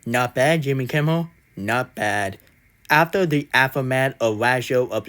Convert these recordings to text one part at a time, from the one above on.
Not bad, Jimmy Kimmel. Not bad. After the aftermath of last show of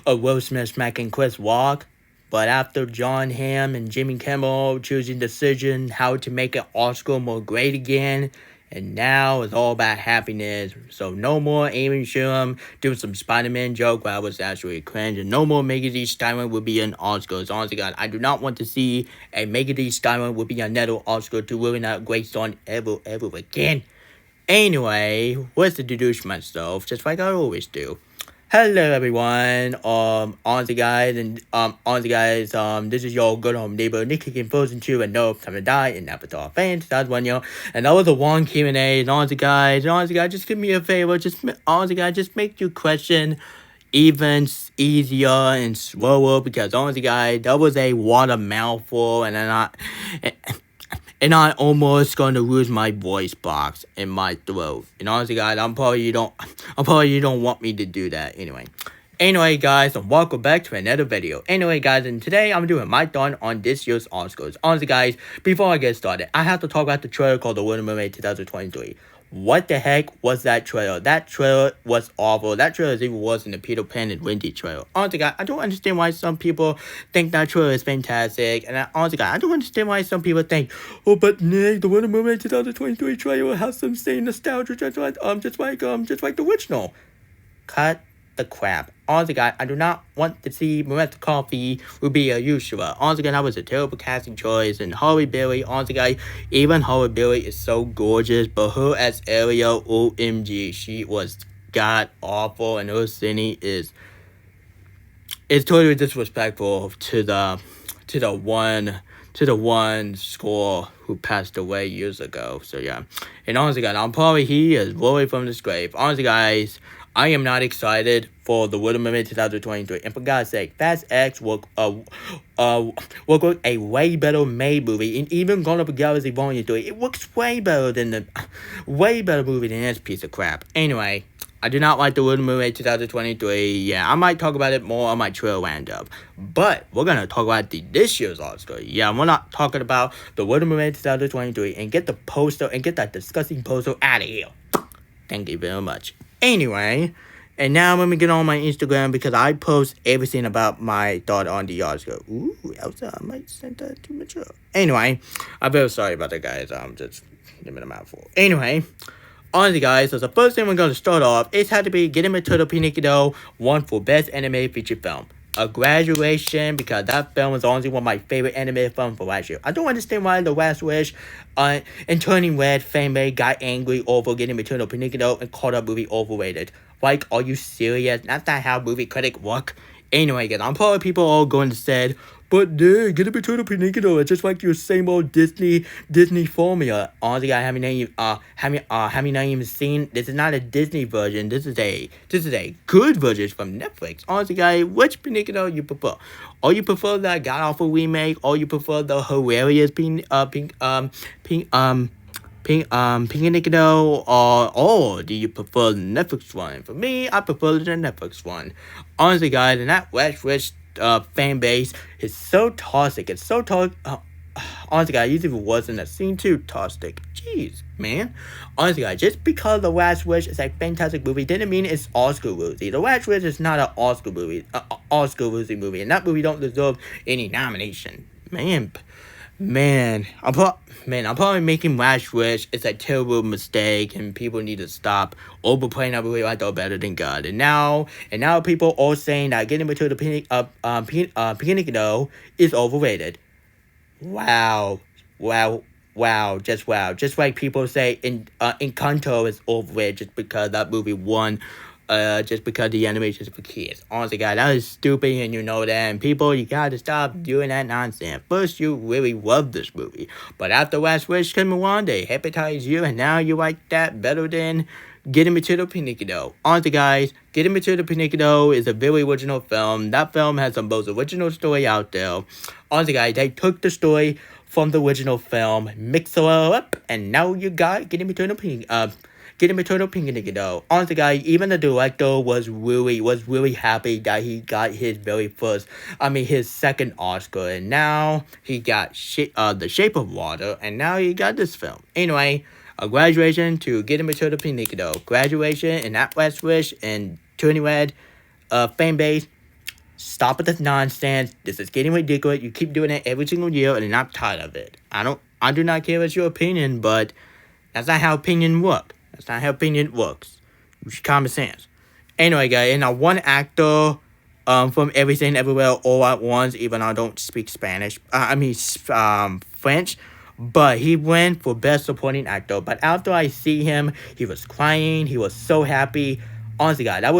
Will Smith smacking Chris Rock, but after John Hamm and Jimmy Kimmel choosing decision how to make an Oscar more great again, and now it's all about happiness. So no more Amy Schumer doing some Spider-Man joke where I was actually cringe, and no more Megan Thee Stallion will be an Oscar. So honestly, God, I do not want to see a Megan Thee Stallion will be another Oscar to ruin that great song ever again. Anyway, let's introduce myself, just like I always do. Hello everyone, this is your good home neighbor, Nick Kicking Frozen 2 and No Time to Die in Avatar fans, that's one, and that was a one Q&A, and honestly guys, just give me a favor, just make your question even easier and slower, because honestly guys, that was a water mouthful, and I almost going to lose my voice box in my throat. And honestly, guys, I'm probably you don't want me to do that anyway. Anyway, guys, and welcome back to another video. Anyway, guys, and today I'm doing my thought on this year's Oscars. Honestly, guys, before I get started, I have to talk about the trailer called The Little Mermaid 2023. What the heck was that trailer? That trailer was awful. That trailer is even worse than the Peter Pan and Wendy trailer. Honestly, guys, I don't understand why some people think that trailer is fantastic. And honestly, guys, I don't understand why some people think, oh, but Nick, the Little Mermaid 2023 trailer has some same nostalgia, just like the original. Cut the crap. Honestly, guys, I do not want to see Marissa Coffee would be a Ursula. Honestly, guys, that was a terrible casting choice. And Holly Berry, honestly, guys, even Holly Berry is so gorgeous, but her as Ariel, OMG, she was god awful, and her singing is totally disrespectful to the one score who passed away years ago. So yeah, and honestly, guys, he is really from this grave. Honestly, guys, I am not excited for The Little Mermaid 2023. And for God's sake, Fast X will look a way better made movie. And even Gone Up with Galaxy Volume 3, it looks way better movie than this piece of crap. Anyway, I do not like The Little Mermaid 2023. Yeah, I might talk about it more on my trailer roundup. But we're going to talk about this year's Oscar. Yeah, we're not talking about The Little Mermaid 2023. And get the poster, and get that disgusting poster out of here. Thank you very much. Anyway, and now let me get on my Instagram, because I post everything about my thought on the Oscar. Ooh, Elsa, I might send that too mature. Anyway, I'm very sorry about that, guys. I'm just giving a mouthful. Anyway, honestly, guys, so the first thing we're going to start off is had to be Getting Me to the Pinocchio, one for Best Animated Feature Film. A graduation, because that film was honestly one of my favorite animated films for last year. I don't understand why The Last Wish and Turning Red fan-made got angry over Getting Me to the Pinocchio and called that movie overrated. Like, are you serious? That's not how movie critics work. Anyway, guys, I'm probably people all going to say, but dude, Get It Between the Pinocchio, it's just like your same old Disney formula. Honestly, I haven't even seen. This is not a Disney version. This is a good version from Netflix. Honestly, guys, which Pinocchio you prefer? Or you prefer that god awful remake, or you prefer the hilarious Pinocchio, or do you prefer the Netflix one? For me, I prefer the Netflix one. Honestly, guys, and that West Rich fan base is so toxic. It's so toxic. Honestly, guys, usually it wasn't a scene too toxic. Jeez, man. Honestly, guys, just because The Last Wish is a fantastic movie didn't mean it's Oscar worthy. The Last Wish is not an Oscar movie, and that movie don't deserve any nomination. I'm probably making Last Wish. It's a terrible mistake, and people need to stop overplaying that movie like they're better than God. And now people are saying that Getting Me to the Pinocchio is overrated. Wow. Just like people say Encanto is overrated just because that movie won. Just because the animation is for kids. Honestly, guys, that is stupid, and you know that. And people, you gotta stop doing that nonsense. First, you really love this movie, but after Last Wish came along, they hypnotized you, and now you like that better than Getting Me to the Pinocchio. Honestly, guys, Getting Me to the Pinocchio is a very original film. That film has the most original story out there. Honestly, guys, they took the story from the original film, mixed it up, and now you got Getting Me to the Pinocchio. Honestly, guys, even the director was really happy that he got his second Oscar, and now he got The Shape of Water, and now he got this film. Anyway, A Graduation to Getting Mature to Piniquito. Graduation and Not West Wish and Turning Red. Fan base. Stop with this nonsense. This is getting ridiculous. You keep doing it every single year, and I'm tired of it. I do not care what's your opinion, but that's not how opinion work. That's not how opinion works. Use common sense. Anyway, guys, and one actor from Everything Everywhere All at Once, even though I don't speak Spanish. French. But he went for Best Supporting Actor. But after I see him, he was crying. He was so happy. Honestly, guys, that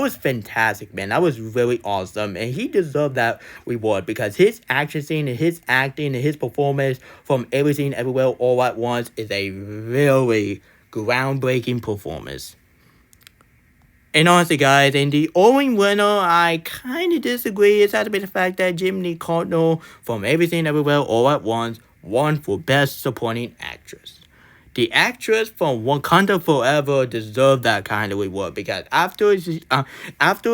was fantastic, man. That was really awesome. And he deserved that reward because his action scene and his acting and his performance from Everything Everywhere All at Once is a really groundbreaking performance. And honestly, guys, and the only winner I kind of disagree is had to be the fact that Jiminy Cardinal from Everything Everywhere All at Once won for Best Supporting Actress. The actress from Wakanda Forever deserved that kind of reward because after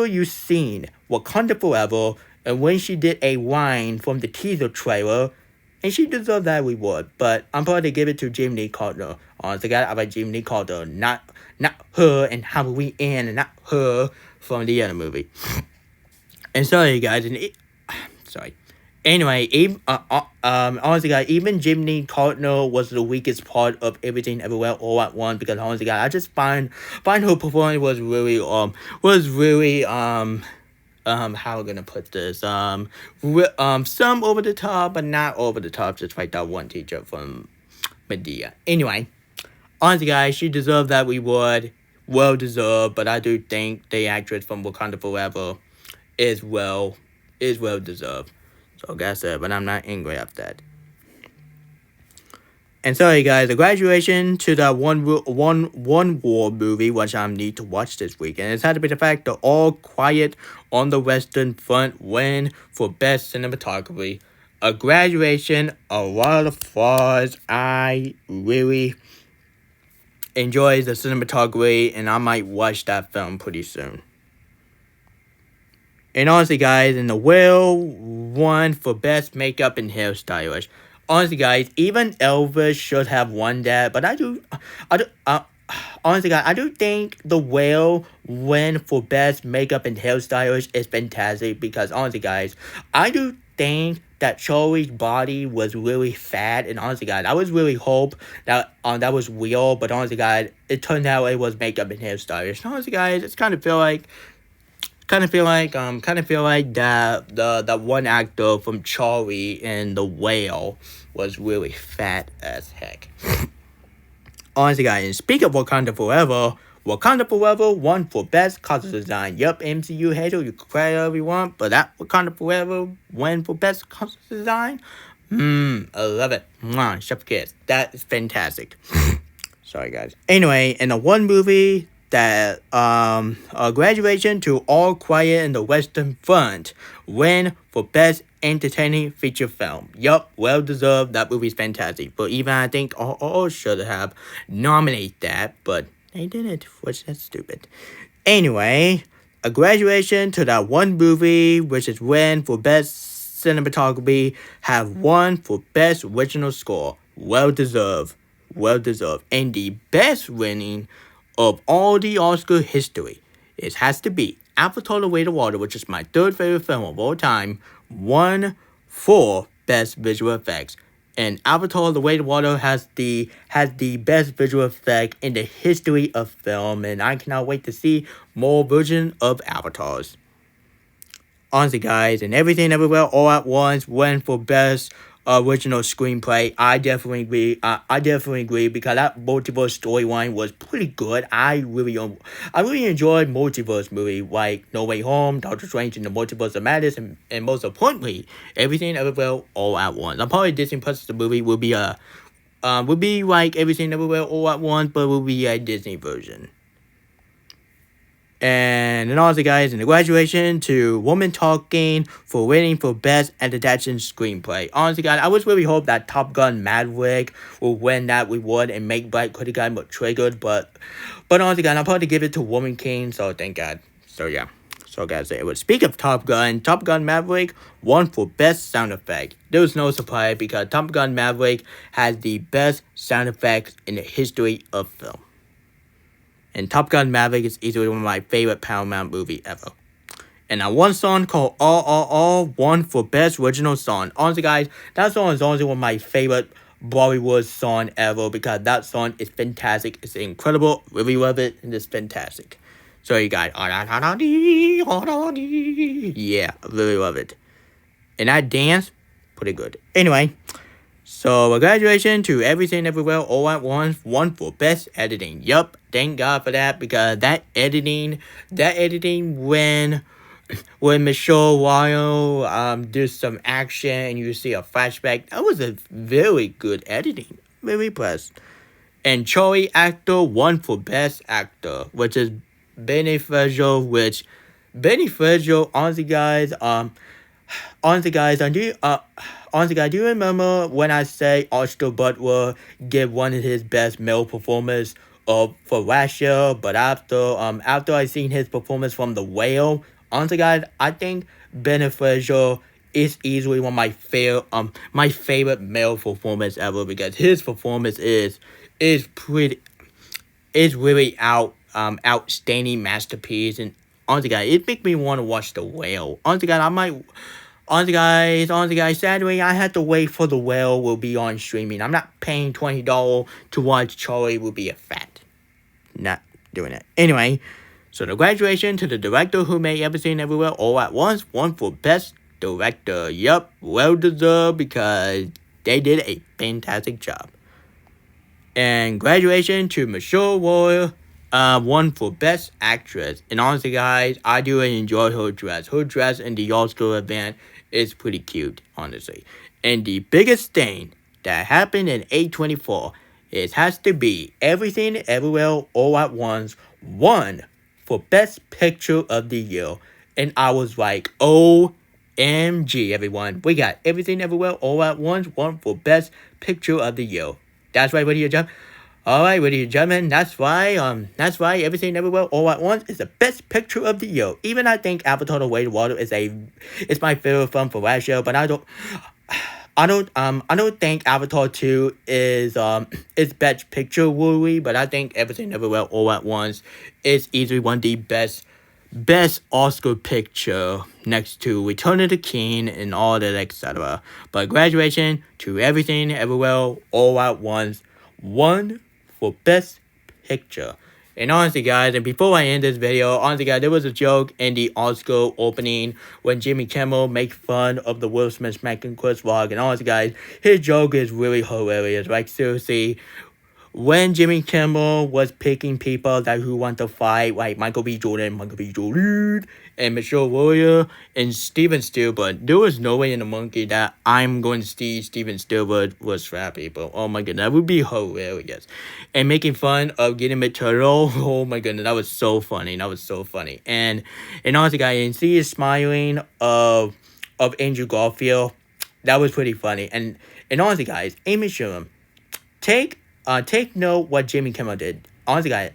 you've seen Wakanda Forever and when she did a line from the teaser trailer, and she deserved that reward. But I'm probably to give it to Jiminy Cardinal. Honestly, guys, I like Jiminy Cardinal, not her and Halloween and not her from the other movie. And sorry, guys, sorry. Anyway, honestly, guys, even Jiminy Cardinal was the weakest part of Everything Everywhere All at Once because honestly, guys, I just find her performance was really how am I gonna put this some over the top, but not over the top, just like that one teacher from Medea. Anyway, honestly, guys, she deserved that reward, well deserved. But I do think the actress from Wakanda Forever is well deserved. So that's it, but I'm not angry at that. And sorry, guys, the Graduation to the one war movie, which I need to watch this weekend. It's had to be the fact that All Quiet on the Western Front win for Best Cinematography. A Graduation, a lot of flaws. I really enjoy the cinematography, and I might watch that film pretty soon. And honestly, guys, and The Whale won for Best Makeup and Hairstylist. Honestly, guys, even Elvis should have won that. But honestly, guys, I do think The Whale win for Best Makeup and Hairstylist is fantastic. Because, honestly, guys, I do think that Charlie's body was really fat. And, honestly, guys, I was really hope that that was real. But, honestly, guys, it turned out it was makeup and hairstylist. And, honestly, guys, it's kind of feel like that one actor from Charlie in The Whale was really fat as heck. Honestly, guys, and speaking of Wakanda Forever won for Best Costume Design. Yup, MCU hater, you can cry whatever you want, but that Wakanda Forever won for Best Costume Design. I love it. Mwah, chef kiss. That is fantastic. Sorry, guys. Anyway, in the one movie that a Graduation to All Quiet in the Western Front win for Best Entertaining Feature Film. Yup, well deserved. That movie's fantastic. But even I think all should have nominated that, but they didn't, which is stupid. Anyway, A Graduation to that one movie which is win for Best Cinematography have won for Best Original Score. Well deserved. And the best winning of all the Oscar history, it has to be Avatar: The Way of Water, which is my third favorite film of all time, won for Best Visual Effects. And Avatar: The Way of Water has the best visual effect in the history of film, and I cannot wait to see more versions of Avatars. Honestly, guys, and Everything Everywhere All at Once went for Best Original Screenplay. I definitely agree because that multiverse storyline was pretty good. I really enjoyed multiverse movie like No Way Home, Doctor Strange in the Multiverse of Madness, and most importantly, Everything Everywhere All at Once. I'm probably Disney Plus the movie will be like Everything Everywhere All at Once, but will be a Disney version. And then also, guys, in the Graduation to Woman Talking for winning for Best Adaptation Screenplay. Honestly, guys, I was really hope that Top Gun Maverick will win that reward and make Black Critic Guy more triggered. But honestly, guys, I'll probably give it to Woman King, so thank God. So, yeah. So guys, it was speak of Top Gun Maverick won for best sound effect. There was no surprise because Top Gun Maverick has the best sound effects in the history of film. And Top Gun Maverick is easily one of my favorite Paramount movie ever. And that one song called RRR won for best original song. Honestly guys, that song is honestly one of my favorite Bollywood song ever because that song is fantastic. It's incredible. Really love it and it's fantastic. So you guys, yeah, I really love it. And that dance, pretty good. Anyway, so congratulations to Everything Everywhere All at Once won for best editing. Yup, thank God for that because that editing when Michelle Weil does some action and you see a flashback, that was a very good editing. Very impressed. And Charlie actor won for best actor, which is beneficial. Honestly guys, do you remember when I say Oscar Butler gave one of his best male performers for last year? But after I seen his performance from The Whale, honestly guys, I think beneficial is easily one of my favorite male performance ever because his performance is really outstanding masterpiece. And honestly guys, it makes me want to watch The Whale. Honestly guys, sadly I had to wait for The Whale will be on streaming. I'm not paying $20 to watch Charlie will be a fat. Not doing it. Anyway, so congratulations to the director who made Everything Everywhere All at Once won for best director. Yup, well deserved because they did a fantastic job. And congratulations to Michelle Roy, won for best actress. And honestly guys, I do enjoy her dress. Her dress in the Oscar event is pretty cute, honestly. And the biggest thing that happened in A24 has to be Everything Everywhere All at Once won for best picture of the year. And I was like, OMG everyone, we got Everything Everywhere All at Once won for best picture of the year. That's right, ladies and gentlemen. Alright, ladies and gentlemen, that's why Everything Everywhere All at Once is the best picture of the year. Even I think Avatar: The Way of Water is my favorite film for last year, but I don't think Avatar 2 is best picture worthy, but I think Everything Everywhere All at Once is easily one of the best Oscar picture next to Return of the King and all that, etc. But congratulations to Everything Everywhere All at Once won for best picture. And honestly guys, and before I end this video, honestly guys, there was a joke in the Oscar opening when Jimmy Kimmel makes fun of the Will Smith smacking Chris Rock. And honestly guys, his joke is really hilarious. Like seriously, when Jimmy Kimmel was picking people that who want to fight, like Michael B. Jordan, and Michelle Royer, and Steven Spielberg, there was no way in the monkey that I'm going to see Steven Spielberg was fat people. Oh my goodness, that would be hilarious. And making fun of getting material, oh my goodness, that was so funny. And honestly, guys, and see his smiling of Andrew Garfield, that was pretty funny. And honestly, guys, Amy Schumer, take note what Jimmy Kimmel did. Honestly guys,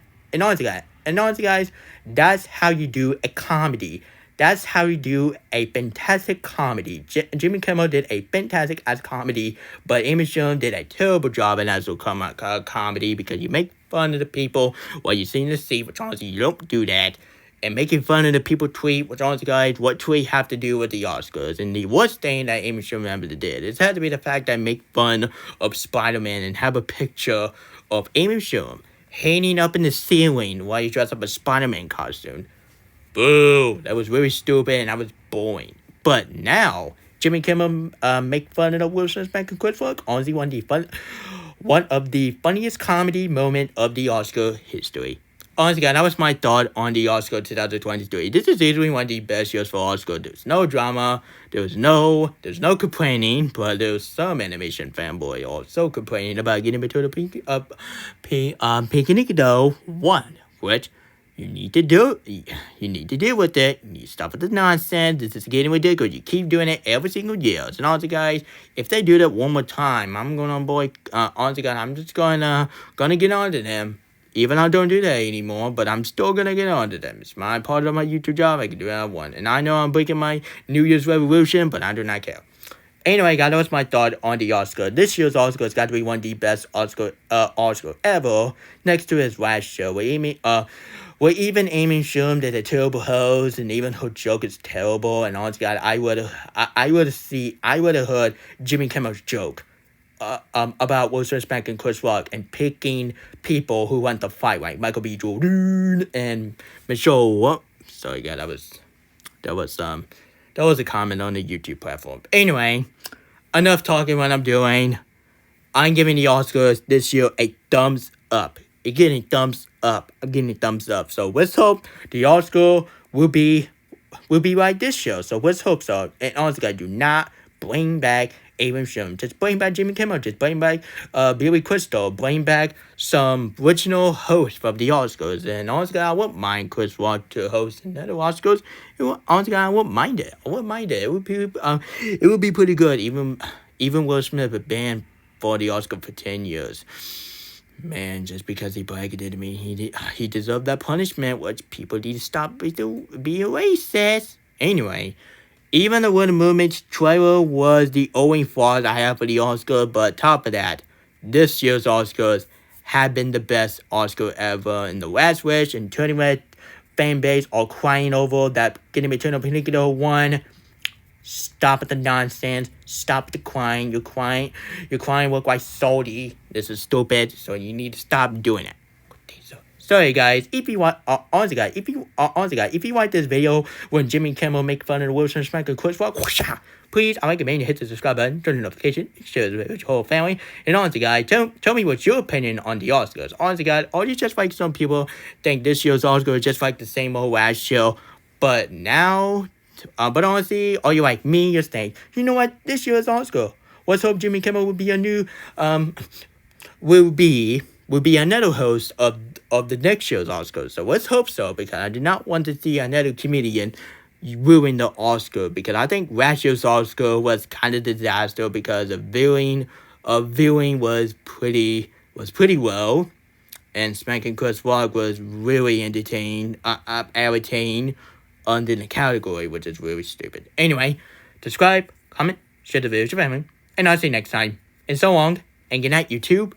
that's how you do a comedy. That's how you do a fantastic comedy. Jimmy Kimmel did a fantastic as comedy, but Amy Schumer did a terrible job in as a comedy because you make fun of the people while you're sitting in the seat, which honestly you don't do that. And making fun of the people tweet, which honestly guys, what tweet have to do with the Oscars? And the worst thing that Amy Schumer did, it had to be the fact that I make fun of Spider-Man and have a picture of Amy Schumer hanging up in the ceiling while you dress up a Spider-Man costume. Boo! That was really stupid and that was boring. But now, Jimmy Kimmel make fun of the Will Smith smacking Chris Rock. Honestly, one of the funniest comedy moment of the Oscar history. Honestly, guys, that was my thought on the Oscar 2023. This is easily one of the best years for Oscar. There's no drama, there's no complaining, but there's some animation fanboy also complaining about getting into the Pink Dough 1, which you need to deal with it. You need to stop with the nonsense. This is getting ridiculous. You keep doing it every single year. And honestly, guys, if they do that one more time, I'm gonna honestly, guys, I'm just gonna get on to them. Even I don't do that anymore, but I'm still gonna get onto them. It's my part of my YouTube job. I can do what I want. And I know I'm breaking my New Year's resolution, but I do not care. Anyway, guys, that was my thought on the Oscar. This year's Oscar has got to be one of the best Oscar ever. Next to his last show, we're even Amy Schumer did a terrible host, and even her joke is terrible. And honestly, God, I would have heard Jimmy Kimmel's joke about Will Smith and Chris Rock and picking people who want to fight, like Michael B. Jordan and Michelle. What? Sorry, God, that was a comment on the YouTube platform. Anyway, enough talking what I'm doing. I'm giving the Oscars this year a thumbs up. You're getting thumbs up. I'm getting a thumbs up. So let's hope the Oscar will be like this year. So let's hope so. And honestly, I do not bring back Amy Schumer. Just bring back Jimmy Kimmel. Just bring back Billy Crystal. Bring back some original hosts from the Oscars. And honestly, I wouldn't mind Chris Rock to host another Oscars. Honestly, I wouldn't mind it. I wouldn't mind it. It would be pretty good. Even Will Smith had banned for the Oscar for 10 years. Man, just because he bracketed me, he deserved that punishment, which people need to stop being racist. Anyway, even the Little Mermaid trailer was the only flaws I have for the Oscar, but top of that, this year's Oscars have been the best Oscar ever. And The Last Wish and Turning Red fan base are crying over that Getting Eternal Pinocchio won. Stop at the nonsense. Stop the crying. You're crying look like salty. This is stupid. So you need to stop doing it. Sorry guys, if you want, honestly guys, if you like this video when Jimmy Kimmel make fun of the Will Smith and Chris Rock, please, I recommend you hit the subscribe button, turn the notification, share this with your whole family. And honestly guys, tell me what's your opinion on the Oscars. Honestly guys, or you just like some people think this year's Oscar is just like the same old last year, but now. But honestly, or you like me, you think, you know what, this year's Oscar. Let's hope Jimmy Kimmel will be a new, will be another host of the next year's Oscar. So let's hope so, because I do not want to see another comedian ruin the Oscar, because I think last year's Oscar was kind of disaster because the viewing was pretty low, and Spanking Chris Rock was really entertaining under the category, which is really stupid. Anyway, subscribe, comment, share the video with your family, and I'll see you next time. And so long, and good night, YouTube.